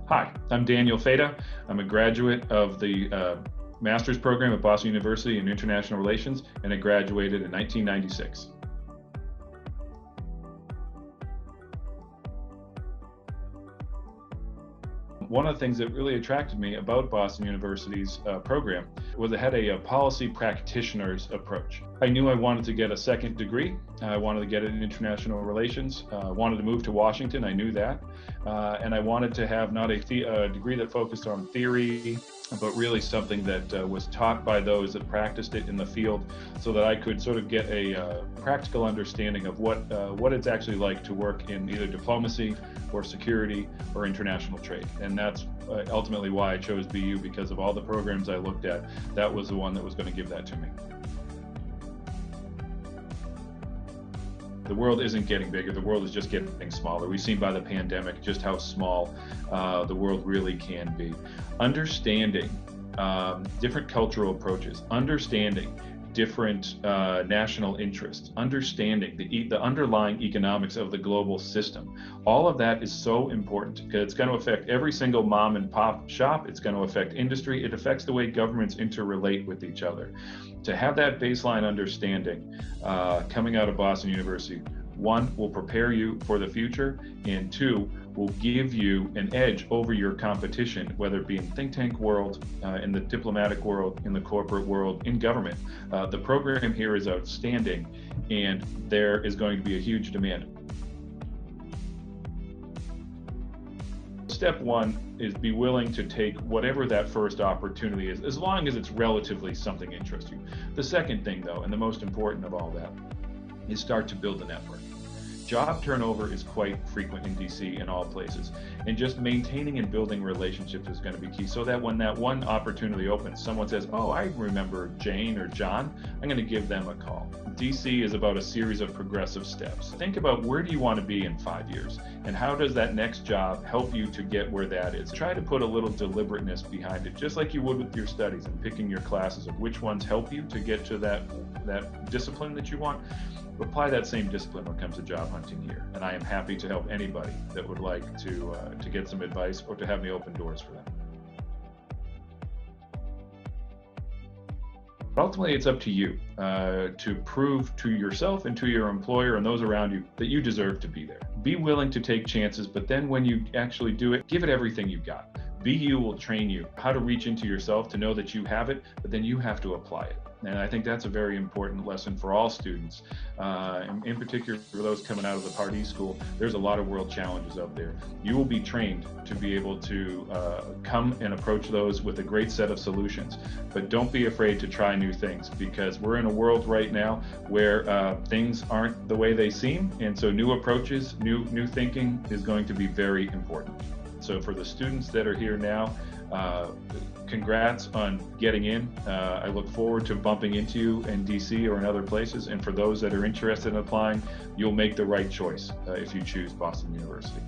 Hi, I'm Daniel Fata. I'm a graduate of the master's program at Boston University in International Relations, and I graduated in 1996. One of the things that really attracted me about Boston University's program was it had a policy practitioner's approach. I knew I wanted to get a second degree. I wanted to get it in international relations. I wanted to move to Washington. I knew that. And I wanted to have not a degree that focused on theory, but really something that was taught by those that practiced it in the field, so that I could sort of get a practical understanding of what it's actually like to work in either diplomacy or security or international trade. And that's ultimately why I chose BU, because of all the programs I looked at, that was the one that was going to give that to me. The world isn't getting bigger, the world is just getting smaller. We've seen by the pandemic just how small the world really can be. Understanding different cultural approaches, understanding different national interests, understanding the underlying economics of the global system. All of that is so important because it's going to affect every single mom and pop shop. It's going to affect industry. It affects the way governments interrelate with each other. To have that baseline understanding coming out of Boston University, one, will prepare you for the future, and two, will give you an edge over your competition, whether it be in think tank world, in the diplomatic world, in the corporate world, in government. The program here is outstanding, and there is going to be a huge demand. Step one is be willing to take whatever that first opportunity is, as long as it's relatively something interests you. The second thing, though, and the most important of all that, is start to build a network. Job turnover is quite frequent in DC and all places, and just maintaining and building relationships is going to be key, so that when that one opportunity opens, someone says, oh, I remember Jane or John, I'm going to give them a call. DC is about a series of progressive steps. Think about, where do you want to be in 5 years, and how does that next job help you to get where that is? Try to put a little deliberateness behind it, just like you would with your studies and picking your classes of which ones help you to get to that discipline that you want. Apply that same discipline when it comes to job hunting here, and I am happy to help anybody that would like to get some advice or to have me open doors for them. But ultimately, it's up to you to prove to yourself and to your employer and those around you that you deserve to be there. Be willing to take chances, but then when you actually do it, give it everything you've got. BU will train you how to reach into yourself to know that you have it, but then you have to apply it. And I think that's a very important lesson for all students. In particular, for those coming out of the Pardee School, there's a lot of world challenges out there. You will be trained to be able to come and approach those with a great set of solutions. But don't be afraid to try new things, because we're in a world right now where things aren't the way they seem. And so new approaches, new thinking is going to be very important. So for the students that are here now, congrats on getting in. I look forward to bumping into you in DC or in other places. And for those that are interested in applying, you'll make the right choice if you choose Boston University.